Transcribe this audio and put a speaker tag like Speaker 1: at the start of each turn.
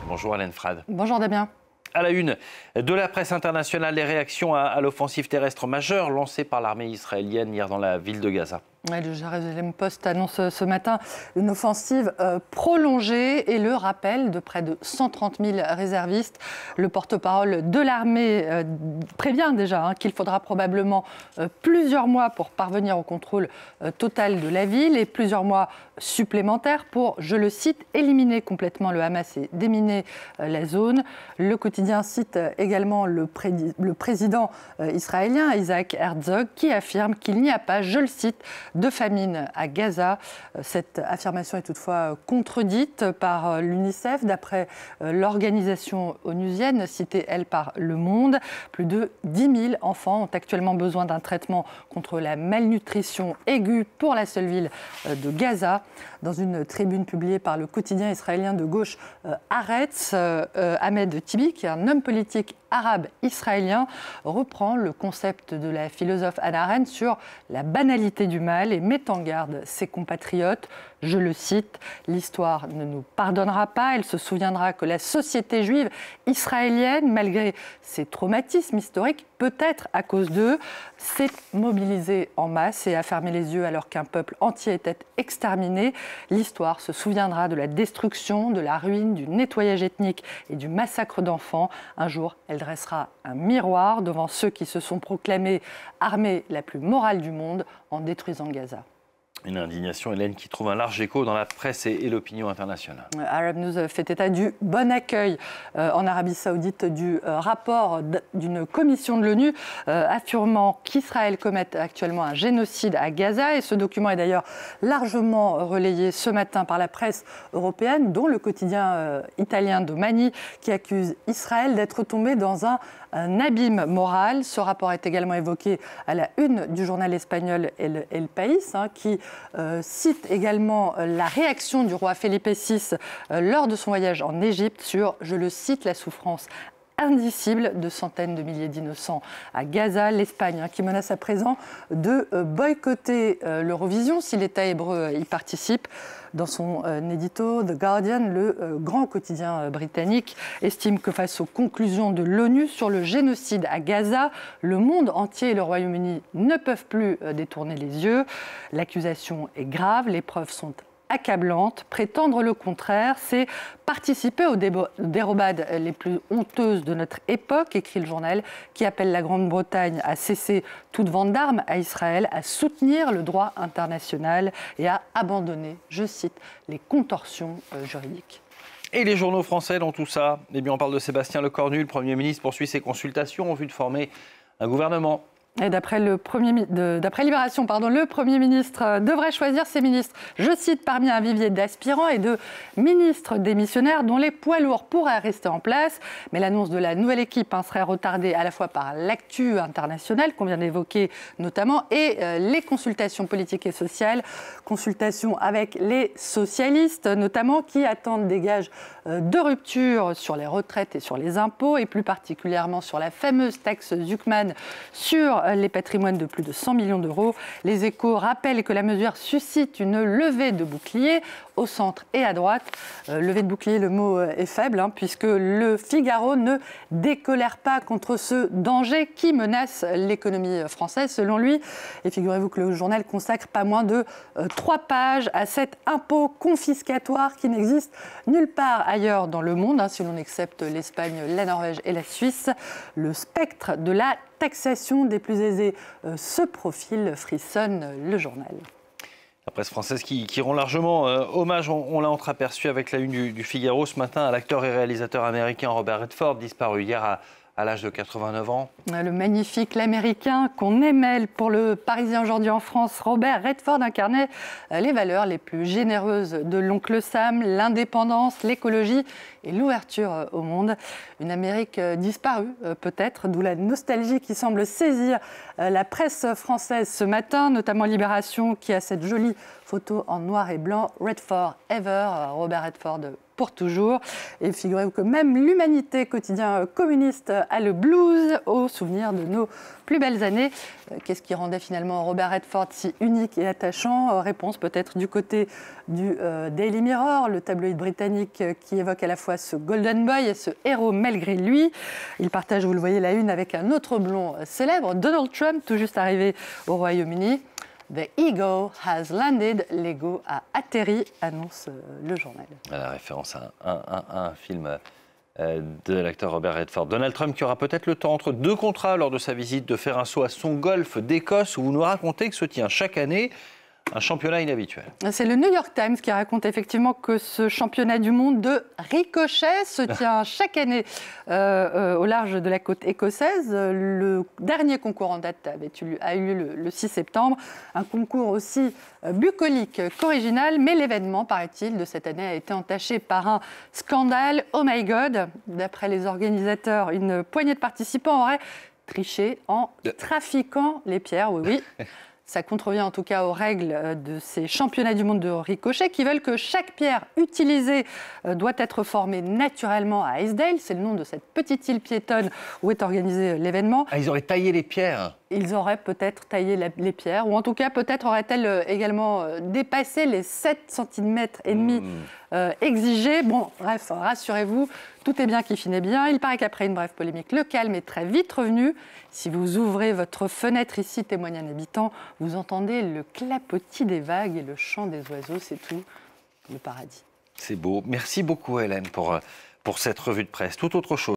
Speaker 1: Bonjour Hélène Frade.
Speaker 2: Bonjour Damien.
Speaker 1: À la une de la presse internationale, les réactions à l'offensive terrestre majeure lancée par l'armée israélienne hier dans la ville de Gaza.
Speaker 2: Le Jérusalem Post annonce ce matin une offensive prolongée et le rappel de près de 130 000 réservistes. Le porte-parole de l'armée prévient déjà qu'il faudra probablement plusieurs mois pour parvenir au contrôle total de la ville et plusieurs mois supplémentaires pour, je le cite, éliminer complètement le Hamas et déminer la zone. Le quotidien cite également le président israélien Isaac Herzog qui affirme qu'il n'y a pas, je le cite, de famine à Gaza. Cette affirmation est toutefois contredite par l'UNICEF. D'après l'organisation onusienne, citée elle par Le Monde, plus de 10 000 enfants ont actuellement besoin d'un traitement contre la malnutrition aiguë pour la seule ville de Gaza. Dans une tribune publiée par le quotidien israélien de gauche Haaretz, Ahmed Tibi, qui est un homme politique arabe israélien, reprend le concept de la philosophe Hannah Arendt sur la banalité du mal et met en garde ses compatriotes. Je le cite, « L'histoire ne nous pardonnera pas, elle se souviendra que la société juive israélienne, malgré ses traumatismes historiques, peut-être à cause d'eux, s'est mobilisée en masse et a fermé les yeux alors qu'un peuple entier était exterminé. L'histoire se souviendra de la destruction, de la ruine, du nettoyage ethnique et du massacre d'enfants. Un jour, elle dressera un miroir devant ceux qui se sont proclamés armée la plus morale du monde en détruisant Gaza. »
Speaker 1: Une indignation, Hélène, qui trouve un large écho dans la presse et l'opinion internationale.
Speaker 2: Arab News fait état du bon accueil en Arabie Saoudite du rapport d'une commission de l'ONU affirmant qu'Israël commet actuellement un génocide à Gaza. Et ce document est d'ailleurs largement relayé ce matin par la presse européenne, dont le quotidien italien Domani, qui accuse Israël d'être tombé dans un abîme moral. Ce rapport est également évoqué à la une du journal espagnol El País, qui cite également la réaction du roi Felipe VI lors de son voyage en Égypte sur, je le cite, la souffrance indicible de centaines de milliers d'innocents à Gaza. L'Espagne qui menace à présent de boycotter l'Eurovision si l'État hébreu y participe. Dans son édito, The Guardian, le grand quotidien britannique, estime que face aux conclusions de l'ONU sur le génocide à Gaza, le monde entier et le Royaume-Uni ne peuvent plus détourner les yeux. L'accusation est grave, les preuves sont accablante. Prétendre le contraire, c'est participer aux dérobades les plus honteuses de notre époque, écrit le journal, qui appelle la Grande-Bretagne à cesser toute vente d'armes à Israël, à soutenir le droit international et à abandonner, je cite, les contorsions juridiques.
Speaker 1: Et les journaux français dans tout ça, eh bien, on parle de Sébastien Lecornu. Le Premier ministre poursuit ses consultations en vue de former un gouvernement.
Speaker 2: Et d'après Libération, le Premier ministre devrait choisir ses ministres, je cite, parmi un vivier d'aspirants et de ministres démissionnaires dont les poids lourds pourraient rester en place. Mais l'annonce de la nouvelle équipe serait retardée à la fois par l'actu internationale qu'on vient d'évoquer notamment et les consultations politiques et sociales. Consultations avec les socialistes notamment qui attendent des gages de rupture sur les retraites et sur les impôts et plus particulièrement sur la fameuse taxe Zuckman sur les patrimoines de plus de 100 millions d'euros. Les Échos rappellent que la mesure suscite une levée de bouclier au centre et à droite. Levée de bouclier, le mot est faible, puisque le Figaro ne décolère pas contre ce danger qui menace l'économie française, selon lui. Et figurez-vous que le journal consacre pas moins de 3 pages à cet impôt confiscatoire qui n'existe nulle part ailleurs dans le monde, si l'on accepte l'Espagne, la Norvège et la Suisse. Le spectre de la taxation des plus aisés se profile, frissonne le journal.
Speaker 1: La presse française qui rend largement hommage, on l'a entreaperçu avec la une du Figaro ce matin, à l'acteur et réalisateur américain Robert Redford, disparu hier à l'âge de 89 ans.
Speaker 2: Le magnifique, l'américain qu'on aimait pour le Parisien aujourd'hui en France, Robert Redford incarnait les valeurs les plus généreuses de l'oncle Sam, l'indépendance, l'écologie et l'ouverture au monde. Une Amérique disparue peut-être, d'où la nostalgie qui semble saisir la presse française ce matin, notamment Libération qui a cette jolie photo en noir et blanc, Redford Ever, Robert Redford pour toujours. Et figurez-vous que même l'Humanité, quotidien communiste, a le blues au souvenir de nos plus belles années. Qu'est-ce qui rendait finalement Robert Redford si unique et attachant? Réponse peut-être du côté du Daily Mirror, le tabloïd britannique qui évoque à la fois ce Golden Boy et ce héros malgré lui. Il partage, vous le voyez, la une avec un autre blond célèbre, Donald Trump, tout juste arrivé au Royaume-Uni. The Ego has landed, l'ego a atterri, annonce le journal.
Speaker 1: La référence à un film de l'acteur Robert Redford. Donald Trump qui aura peut-être le temps, entre deux contrats lors de sa visite, de faire un saut à son golfe d'Écosse, où vous nous racontez que se tient chaque année un championnat inhabituel.
Speaker 2: C'est le New York Times qui raconte effectivement que ce championnat du monde de ricochet se tient chaque année au large de la côte écossaise. Le dernier concours en date a eu lieu le 6 septembre. Un concours aussi bucolique qu'original, mais l'événement, paraît-il, de cette année a été entaché par un scandale. Oh my God! D'après les organisateurs, une poignée de participants aurait triché en trafiquant les pierres, oui. Ça contrevient en tout cas aux règles de ces championnats du monde de ricochet qui veulent que chaque pierre utilisée doit être formée naturellement à Isedale. C'est le nom de cette petite île piétonne où est organisé l'événement.
Speaker 1: Ah, ils auraient taillé les pierres.
Speaker 2: Ils auraient peut-être taillé les pierres, ou en tout cas peut-être auraient-elles également dépassé les 7 cm et demi exigés. Bon, bref, rassurez-vous, tout est bien qui finit bien. Il paraît qu'après une brève polémique, le calme est très vite revenu. Si vous ouvrez votre fenêtre ici, témoigne un habitant, vous entendez le clapotis des vagues et le chant des oiseaux, c'est tout, le paradis.
Speaker 1: C'est beau. Merci beaucoup Hélène pour cette revue de presse. Tout autre chose.